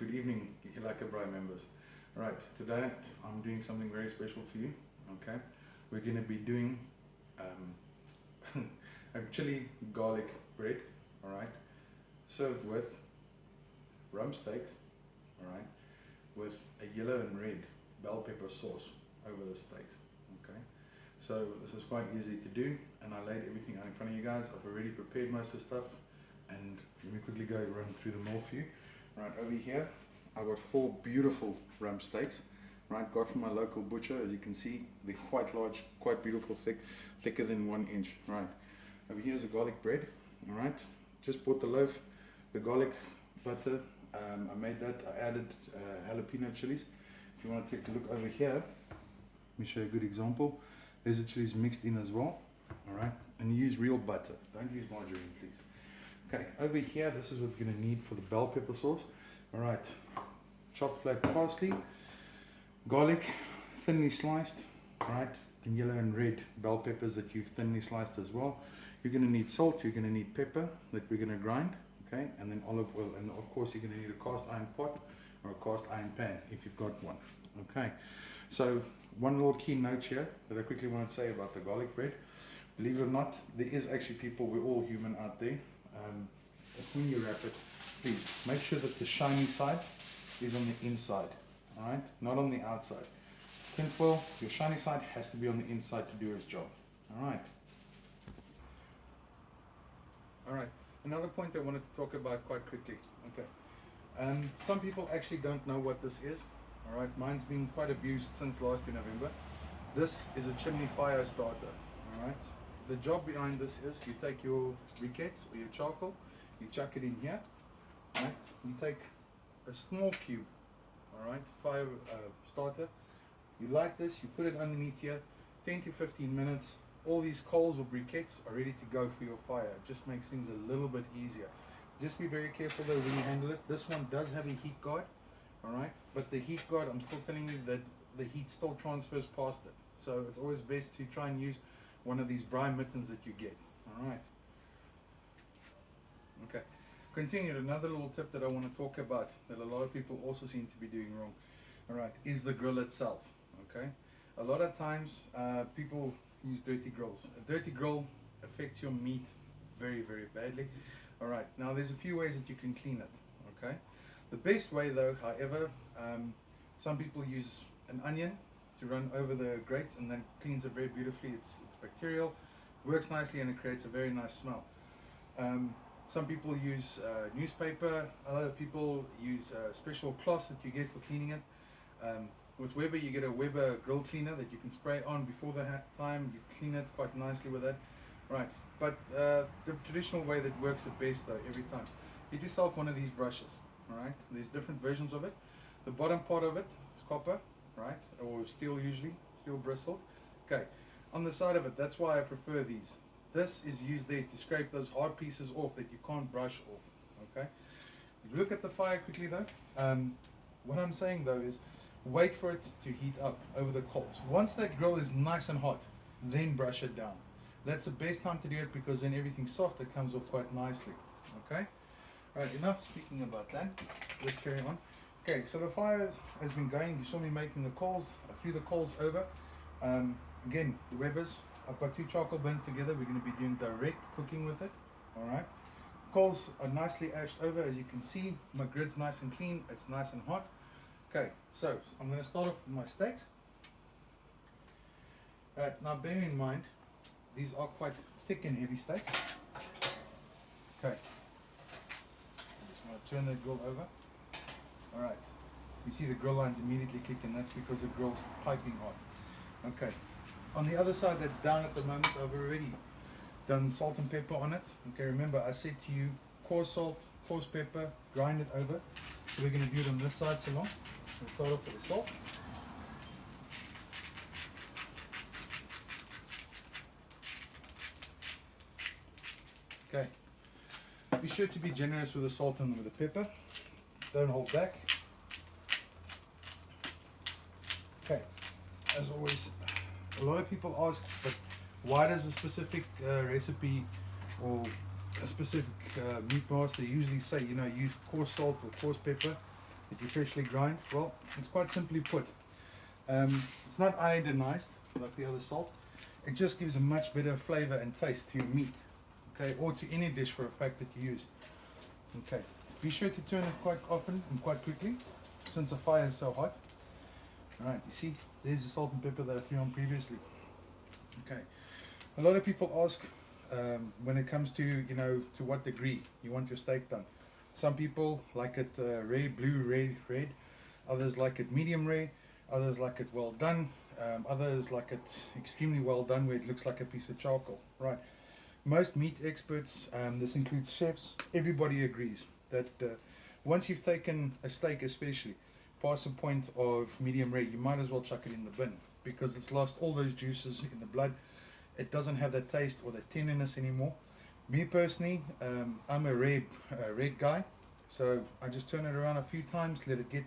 Good evening, Lekker Braai members. Right, today I'm doing something very special for you. Okay, we're going to be doing a chili garlic bread. All right, served with rump steaks. All right, with a yellow and red bell pepper sauce over the steaks. Okay, so this is quite easy to do, and I laid everything out in front of you guys. I've already prepared most of the stuff, and let me quickly go run through them all for you. Right, over here I've got 4 beautiful rump steaks, right, got from my local butcher. As you can see, they're quite large, quite beautiful, thicker than 1 inch. Right, over here is the garlic bread. All right, just bought the loaf, the garlic butter. I made that. I added jalapeno chilies. If you want to take a look over here, let me show you a good example. There's the chilies mixed in as well. All right, and use real butter, don't use margarine, please. Okay, over here, this is what we're going to need for the bell pepper sauce. All right, chopped flat parsley, garlic, thinly sliced, right, and yellow and red bell peppers that you've thinly sliced as well. You're going to need salt, you're going to need pepper that we're going to grind, okay, and then olive oil, and of course you're going to need a cast iron pot or a cast iron pan if you've got one. Okay, so one little key note here that I quickly want to say about the garlic bread. Believe it or not, there is actually people, we're all human out there. When you wrap it, please make sure that the shiny side is on the inside, all right, not on the outside. Tinfoil, your shiny side has to be on the inside to do its job. All right. All right. Another point I wanted to talk about quite quickly. Okay. Some people actually don't know what this is. All right. Mine's been quite abused since last year November. This is a chimney fire starter. All right. The job behind this is you take your briquettes or your charcoal, you chuck it in here, right? You take a small cube, all right, fire starter. You light this, you put it underneath here, 10 to 15 minutes. All these coals or briquettes are ready to go for your fire. It just makes things a little bit easier. Just be very careful though when you handle it. This one does have a heat guard, all right, but the heat guard, I'm still telling you that the heat still transfers past it. So it's always best to try and use one of these braai mittens that you get. All right. Okay. Continued. Another little tip that I want to talk about that a lot of people also seem to be doing wrong. All right, is the grill itself. Okay. A lot of times people use dirty grills. A dirty grill affects your meat very, very badly. All right. Now there's a few ways that you can clean it. Okay. The best way though, however, some people use an onion to run over the grates, and then cleans it very beautifully. It's bacterial, works nicely, and it creates a very nice smell. Some people use newspaper, other people use special cloths that you get for cleaning it. With Weber, you get a Weber grill cleaner that you can spray on before the time. You clean it quite nicely with that. Right, but the traditional way that works the best though, every time, get yourself one of these brushes. Alright, there's different versions of it. The bottom part of it is copper, right, or steel, usually steel bristled. Okay, on the side of it, that's why I prefer these. This is used there to scrape those hard pieces off that you can't brush off. Okay, look at the fire quickly though. What I'm saying though is wait for it to heat up over the coals. Once that grill is nice and hot, then brush it down. That's the best time to do it, because then everything's soft, it comes off quite nicely. Okay, alright, enough speaking about that, let's carry on. Okay, so the fire has been going. You saw me making the coals. I threw the coals over. Again, the Webers, I've got 2 charcoal burns together. We're going to be doing direct cooking with it. Alright. Coals are nicely ashed over. As you can see, my grid's nice and clean. It's nice and hot. Okay, so I'm going to start off with my steaks. Alright, now bear in mind, these are quite thick and heavy steaks. Okay. I just want to turn that grill over. Alright, you see the grill lines immediately kick in. That's because the grill's piping hot. Okay, on the other side that's down at the moment, I've already done salt and pepper on it. Okay, remember I said to you, coarse salt, coarse pepper, grind it over. So we're going to do it on this side so long. We'll start off with the salt. Okay, be sure to be generous with the salt and with the pepper. Don't hold back. Okay, as always, a lot of people ask, but why does a specific recipe or a specific meat master usually say, you know, use coarse salt or coarse pepper? that you freshly grind? Well, it's quite simply put. It's not iodinized like the other salt. It just gives a much better flavor and taste to your meat, okay, or to any dish for a fact that you use. Okay, be sure to turn it quite often and quite quickly since the fire is so hot. Alright, you see, there's the salt and pepper that I threw on previously. Okay, a lot of people ask when it comes to, you know, to what degree you want your steak done. Some people like it rare, blue, red. Others like it medium rare. Others like it well done. Others like it extremely well done where it looks like a piece of charcoal. Right. Most meat experts, this includes chefs, everybody agrees that once you've taken a steak especially past the point of medium rare, you might as well chuck it in the bin because it's lost all those juices in the blood. It doesn't have that taste or that tenderness anymore. Me personally, I'm a red guy, so I just turn it around a few times, let it get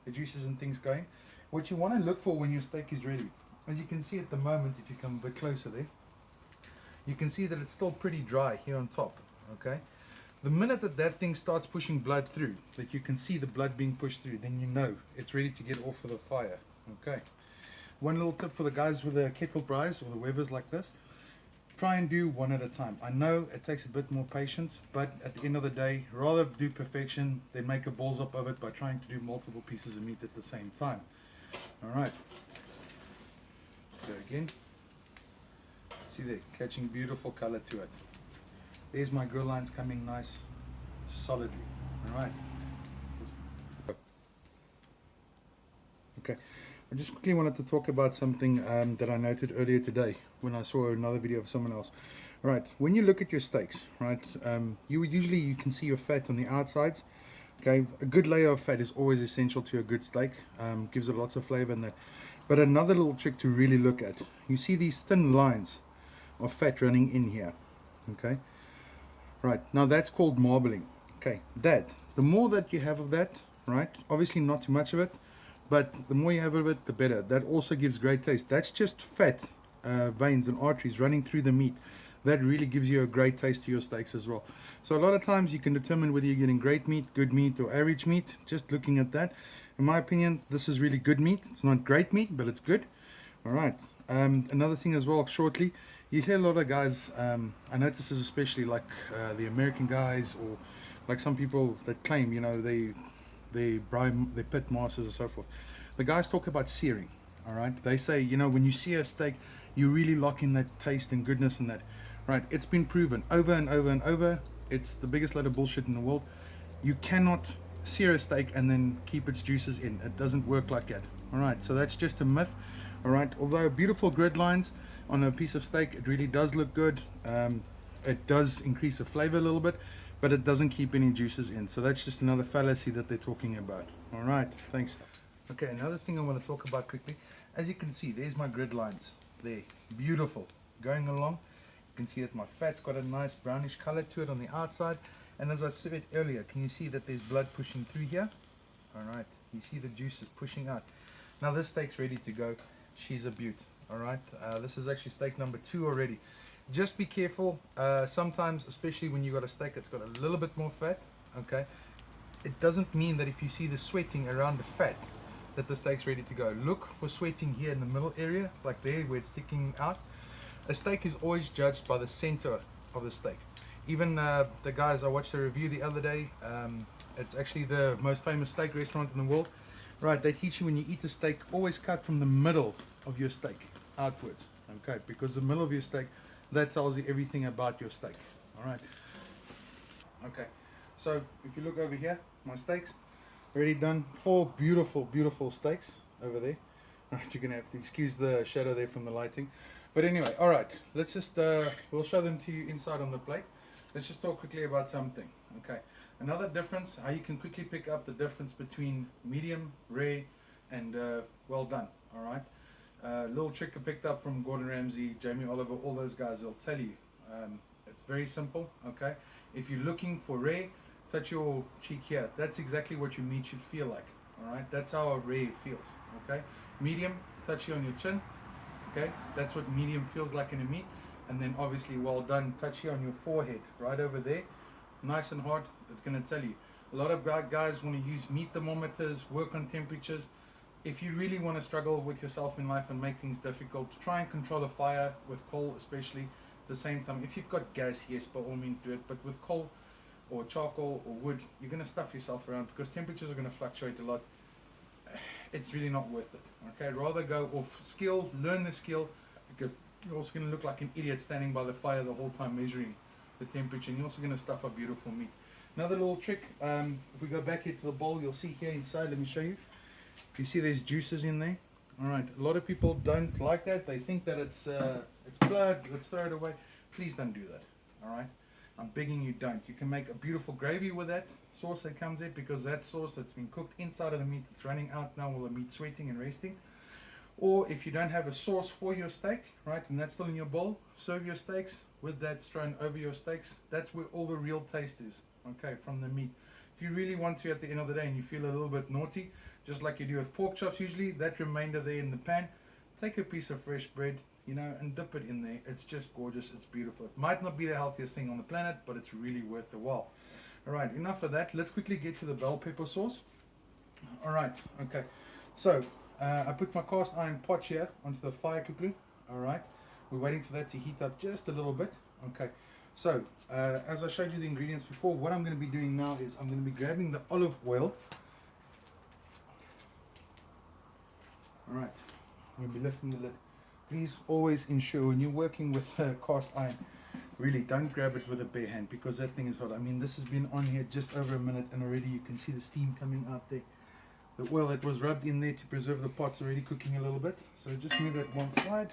the juices and things going. What you want to look for when your steak is ready, as you can see at the moment, if you come a bit closer there, you can see that it's still pretty dry here on top, okay? The minute that that thing starts pushing blood through, that you can see the blood being pushed through, then you know it's ready to get off of the fire, okay? One little tip for the guys with the kettle braais or the Webers like this, try and do one at a time. I know it takes a bit more patience, but at the end of the day, rather do perfection than make a balls up of it by trying to do multiple pieces of meat at the same time. Alright, let's go again. See there, catching beautiful color to it. There's my grill lines coming nice, solidly. Alright. Okay, I just quickly wanted to talk about something that I noted earlier today when I saw another video of someone else. Right, when you look at your steaks, right, you can see your fat on the outsides. Okay, a good layer of fat is always essential to a good steak. Gives it lots of flavor in that. But another little trick to really look at, you see these thin lines of fat running in here. Okay, right, now that's called marbling. Okay, the more that you have of that, right, obviously not too much of it, but the more you have of it, the better. That also gives great taste. That's just fat veins and arteries running through the meat. That really gives you a great taste to your steaks as well. So a lot of times you can determine whether you're getting great meat, good meat, or average meat just looking at that. In my opinion, this is really good meat. It's not great meat, but it's good. Alright, another thing as well, shortly, you hear a lot of guys, I notice this especially like the American guys, or like some people that claim, you know, they pit masters and so forth. The guys talk about searing. Alright, they say, you know, when you sear a steak, you really lock in that taste and goodness and that. Right, it's been proven over and over and over. It's the biggest load of bullshit in the world. You cannot sear a steak and then keep its juices in. It doesn't work like that. Alright, so that's just a myth. Alright, although beautiful grid lines on a piece of steak, it really does look good. It does increase the flavor a little bit, but it doesn't keep any juices in. So that's just another fallacy that they're talking about. Alright, thanks. Okay, another thing I want to talk about quickly. As you can see, there's my grid lines. There, beautiful. Going along, you can see that my fat's got a nice brownish color to it on the outside. And as I said earlier, can you see that there's blood pushing through here? Alright, you see the juices pushing out. Now this steak's ready to go. She's a beaut. Alright, this is actually steak number 2 already. Just be careful, sometimes, especially when you got a steak that's got a little bit more fat, okay, it doesn't mean that if you see the sweating around the fat that the steak's ready to go. Look for sweating here in the middle area, like there where it's sticking out. A steak is always judged by the center of the steak. Even the guys, I watched a review the other day, it's actually the most famous steak restaurant in the world. Right, they teach you when you eat a steak, always cut from the middle of your steak outwards, okay, because the middle of your steak, that tells you everything about your steak. Alright, okay, so if you look over here, my steaks already done. 4 beautiful steaks over there. Right, you're gonna have to excuse the shadow there from the lighting, but anyway, alright, let's just we'll show them to you inside on the plate. Let's just talk quickly about something. Okay, another difference, how you can quickly pick up the difference between medium, rare, and well done. Alright, little trick I picked up from Gordon Ramsay, Jamie Oliver, all those guys, they'll tell you. It's very simple. Okay, if you're looking for rare, touch your cheek here. That's exactly what your meat should feel like. Alright, that's how a rare feels. Okay, medium, touch here on your chin. Okay, that's what medium feels like in a meat. And then obviously well done, touch here on your forehead, right over there, nice and hard. It's going to tell you. A lot of guys want to use meat thermometers, work on temperatures. If you really want to struggle with yourself in life and make things difficult, try and control a fire with coal, especially. At the same time, if you've got gas, yes, by all means do it. But with coal or charcoal or wood, you're going to stuff yourself around because temperatures are going to fluctuate a lot. It's really not worth it. Okay, rather go off skill, learn the skill, because you're also going to look like an idiot standing by the fire the whole time measuring the temperature, and you're also going to stuff up beautiful meat. Another little trick, if we go back here to the bowl, you'll see here inside, let me show you. You see there's juices in there. All right, a lot of people don't like that. They think that it's blood, let's throw it away. Please don't do that. All right, I'm begging you, don't. You can make a beautiful gravy with that sauce that comes in, because that sauce that's been cooked inside of the meat, it's running out now with the meat sweating and resting. Or if you don't have a sauce for your steak, right, and that's still in your bowl, serve your steaks with that strewn over your steaks. That's where all the real taste is, okay, from the meat. If you really want to at the end of the day and you feel a little bit naughty, just like you do with pork chops usually, that remainder there in the pan, take a piece of fresh bread, you know, and dip it in there. It's just gorgeous, it's beautiful. It might not be the healthiest thing on the planet, but it's really worth the while. Alright, enough of that. Let's quickly get to the bell pepper sauce. Alright, okay. So, I put my cast iron pot here onto the fire quickly. Alright, we're waiting for that to heat up just a little bit. Okay, so as I showed you the ingredients before, what I'm going to be doing now is I'm going to be grabbing the olive oil. Alright, I'm going to be lifting the lid. Please always ensure when you're working with cast iron, really don't grab it with a bare hand, because that thing is hot. I mean, this has been on here just over a minute and already you can see the steam coming out there. The oil that was rubbed in there to preserve the pot's already cooking a little bit, so just move that one side.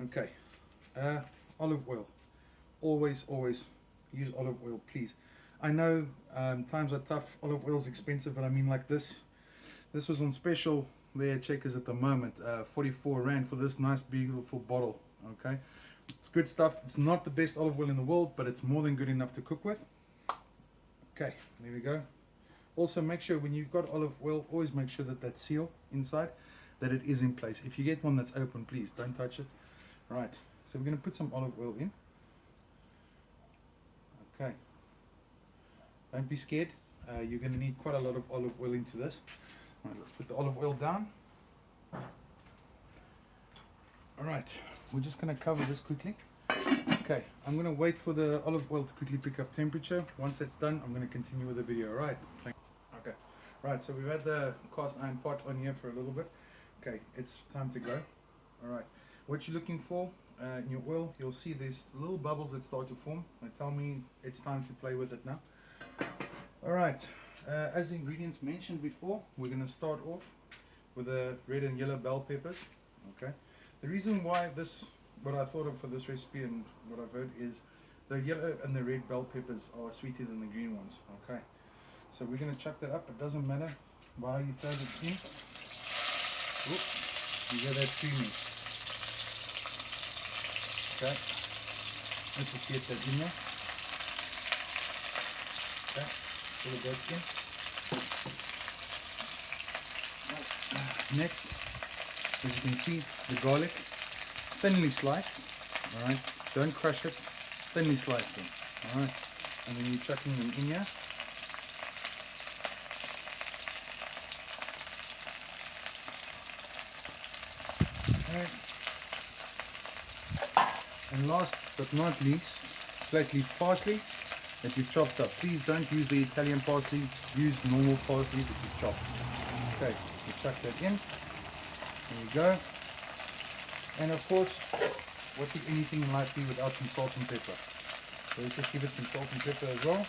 Okay, olive oil. Always use olive oil, please. I know times are tough, olive oil is expensive, but I mean, like this was on special there at Checkers at the moment, 44 Rand for this nice beautiful bottle. Okay, it's good stuff. It's not the best olive oil in the world, but it's more than good enough to cook with. Okay, there we go. Also, make sure when you've got olive oil, always make sure that that seal inside, that it is in place. If you get one that's open, please don't touch it. Right, so we're going to put some olive oil in. Okay, don't be scared. You're going to need quite a lot of olive oil into this. Right, let's put the olive oil down. Alright, we're just going to cover this quickly. Okay, I'm going to wait for the olive oil to quickly pick up temperature. Once that's done, I'm going to continue with the video. Alright, okay, right, so we've had the cast iron pot on here for a little bit. Okay, it's time to go. Alright, what you're looking for in your oil, you'll see there's little bubbles that start to form. They tell me it's time to play with it now. Alright, as the ingredients mentioned before, we're going to start off with the red and yellow bell peppers. Okay, the reason why what I thought of for this recipe and what I've heard is the yellow and the red bell peppers are sweeter than the green ones. Okay, so we're going to chuck that up. It doesn't matter why you throw it in. Oops, you hear that screaming. Okay, let's just get that in there. Okay, pull it back in. Next, as you can see, the garlic, thinly sliced. Alright, don't crush it, thinly sliced them. Alright, and then you're chucking them in here. Okay. And last but not least, slightly parsley that you've chopped up. Please don't use the Italian parsley, use normal parsley that you've chopped. Okay, you chuck that in. There we go. And of course, what would anything in life be without some salt and pepper? So let's just give it some salt and pepper as well.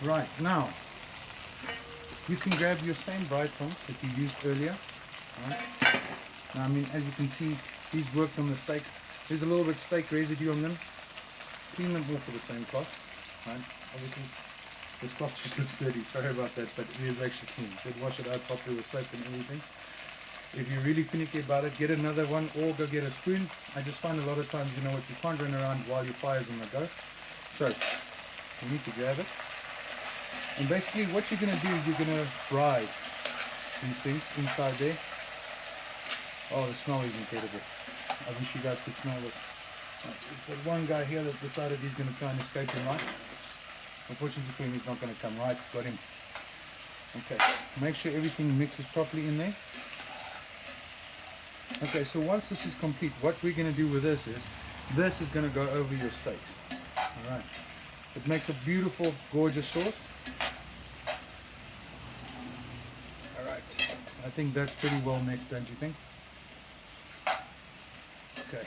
Right, now you can grab your same braai tongs that you used earlier. Right. Now, I mean, as you can see, these worked on the steaks. There's a little bit of steak residue on them. Clean them off with the same cloth. Right. Obviously, this cloth just looks dirty. Sorry about that, but it is actually clean. Did wash it out properly with soap and everything. If you're really finicky about it, get another one or go get a spoon. I just find a lot of times, you know what, you can't run around while your fire's on the go. So you need to grab it. And basically what you're going to do, you're going to fry these things inside there. Oh, the smell is incredible. I wish you guys could smell this. There's that one guy here that decided he's going to try and escape in life. Unfortunately for him, he's not going to come right. Got him. Okay, make sure everything mixes properly in there. Okay, so once this is complete, what we're going to do with this is going to go over your steaks. Alright, it makes a beautiful, gorgeous sauce. Alright, I think that's pretty well mixed, don't you think? Okay,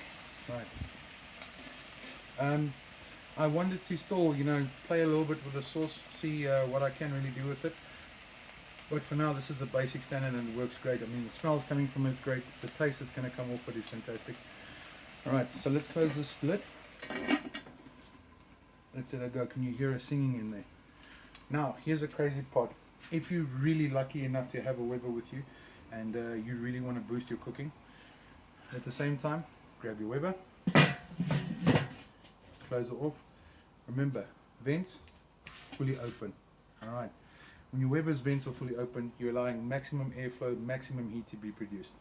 right. I wanted to still, you know, play a little bit with the sauce, see what I can really do with it. But for now, this is the basic standard and it works great. I mean, the smells coming from it's great. The taste that's going to come off it is fantastic. Alright, so let's close this lid. Let's let it go. Can you hear us singing in there? Now, here's a crazy part. If you're really lucky enough to have a Weber with you and you really want to boost your cooking, at the same time, grab your Weber, close it off. Remember, vents fully open. Alright. When your Weber's vents are fully open, you're allowing maximum airflow, maximum heat to be produced.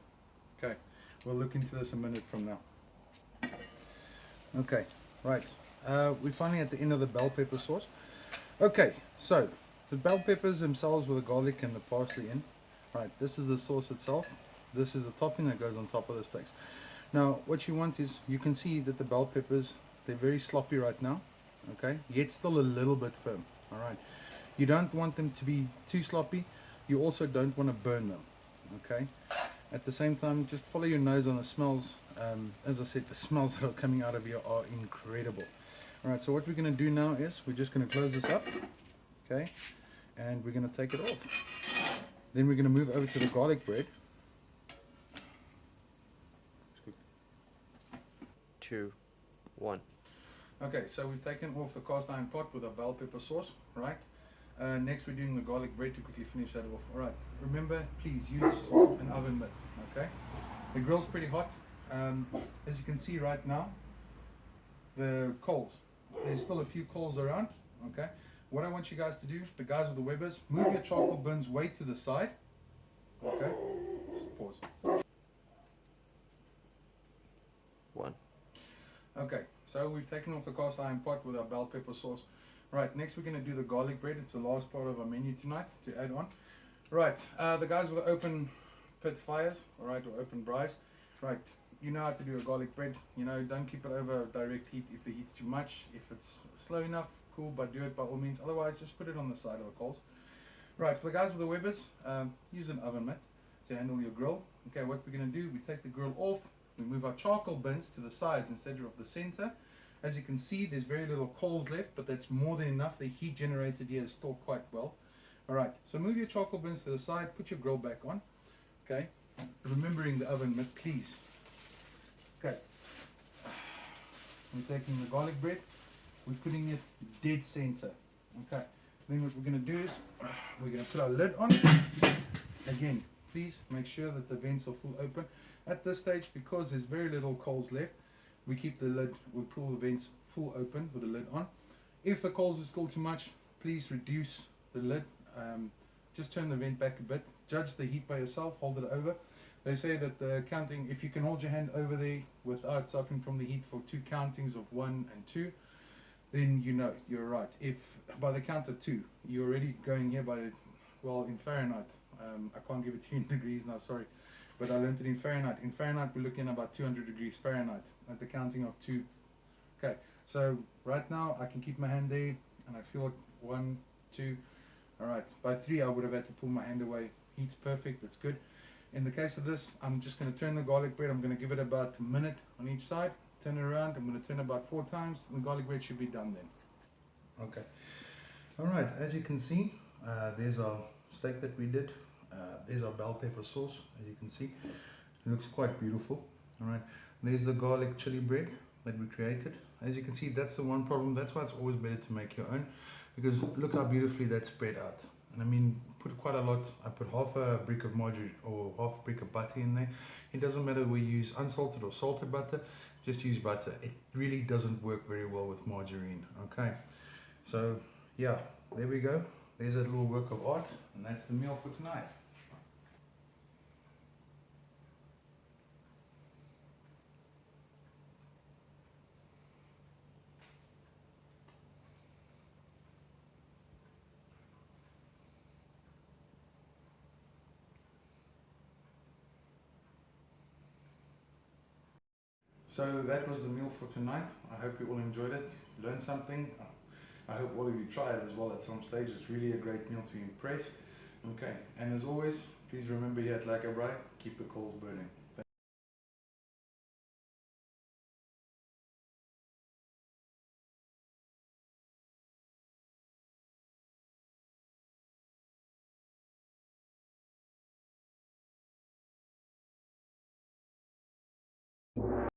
Okay, we'll look into this a minute from now. Okay, right. We're finally at the end of the bell pepper sauce. Okay, so the bell peppers themselves with the garlic and the parsley in. Right, this is the sauce itself. This is the topping that goes on top of the steaks. Now, what you want is, you can see that the bell peppers, they're very sloppy right now. Okay, yet still a little bit firm. All right. You don't want them to be too sloppy. You also don't want to burn them. Okay. At the same time, just follow your nose on the smells. As I said, the smells that are coming out of here are incredible. All right. So what we're going to do now is we're just going to close this up. Okay. And we're going to take it off. Then we're going to move over to the garlic bread. 2, 1. Okay, so we've taken off the cast iron pot with a bell pepper sauce, right? Next we're doing the garlic bread to quickly finish that off. Alright, remember, please use an oven mitt, okay? The grill's pretty hot. As you can see right now, the coals, there's still a few coals around, okay? What I want you guys to do, the guys with the Webers, move your charcoal bins way to the side, okay? Just pause. 1. Okay, so we've taken off the cast iron pot with our bell pepper sauce. Right, next we're going to do the garlic bread. It's the last part of our menu tonight to add on. Right, the guys with open pit fires, alright, or open braais. Right, you know how to do a garlic bread. You know, don't keep it over direct heat if the heat's too much. If it's slow enough, cool, but do it by all means. Otherwise, just put it on the side of the coals. Right, for the guys with the Webers, use an oven mitt to handle your grill. Okay, what we're going to do, we take the grill off. We move our charcoal bins to the sides instead of the center. As you can see, there's very little coals left, but that's more than enough. The heat generated here is still quite well. Alright, so move your charcoal bins to the side, put your grill back on. Okay, remembering the oven mitt, please. Okay, we're taking the garlic bread, we're putting it dead center. Okay, then what we're going to do is, we're going to put our lid on. Again, please make sure that the vents are full open. At this stage, because there's very little coals left, we keep the lid, we pull the vents full open with the lid on. If the coals are still too much, please reduce the lid. Just turn the vent back a bit. Judge the heat by yourself, hold it over. They say that the counting, if you can hold your hand over there without suffering from the heat for 2 countings of 1 and 2, then you know you're right. If by the count of 2, you're already going here by, well, in Fahrenheit. I can't give it to you in degrees now, sorry. But I learned it in Fahrenheit. In Fahrenheit, we're looking at about 200 degrees Fahrenheit at the counting of 2. Okay, so right now I can keep my hand there and I feel it 1, 2. Alright, by 3 I would have had to pull my hand away. Heat's perfect, that's good. In the case of this, I'm just going to turn the garlic bread. I'm going to give it about a minute on each side. Turn it around. I'm going to turn it about 4 times and the garlic bread should be done then. Okay. Alright, as you can see, there's our steak that we did. There's our bell pepper sauce, as you can see. It looks quite beautiful. Alright, there's the garlic chili bread that we created. As you can see, that's the one problem. That's why it's always better to make your own, because look how beautifully that's spread out. and I mean put quite a lot. I put half a brick of margarine or half a brick of butter in there. It doesn't matter we use unsalted or salted butter, just use butter. It really doesn't work very well with margarine. Okay, so yeah, there we go. There's a little work of art, and that's the meal for tonight. So that was the meal for tonight. I hope you all enjoyed it, learned something. I hope all of you try it as well at some stage. It's really a great meal to impress. Okay, and as always, please remember here at Lekker Braai, keep the coals burning.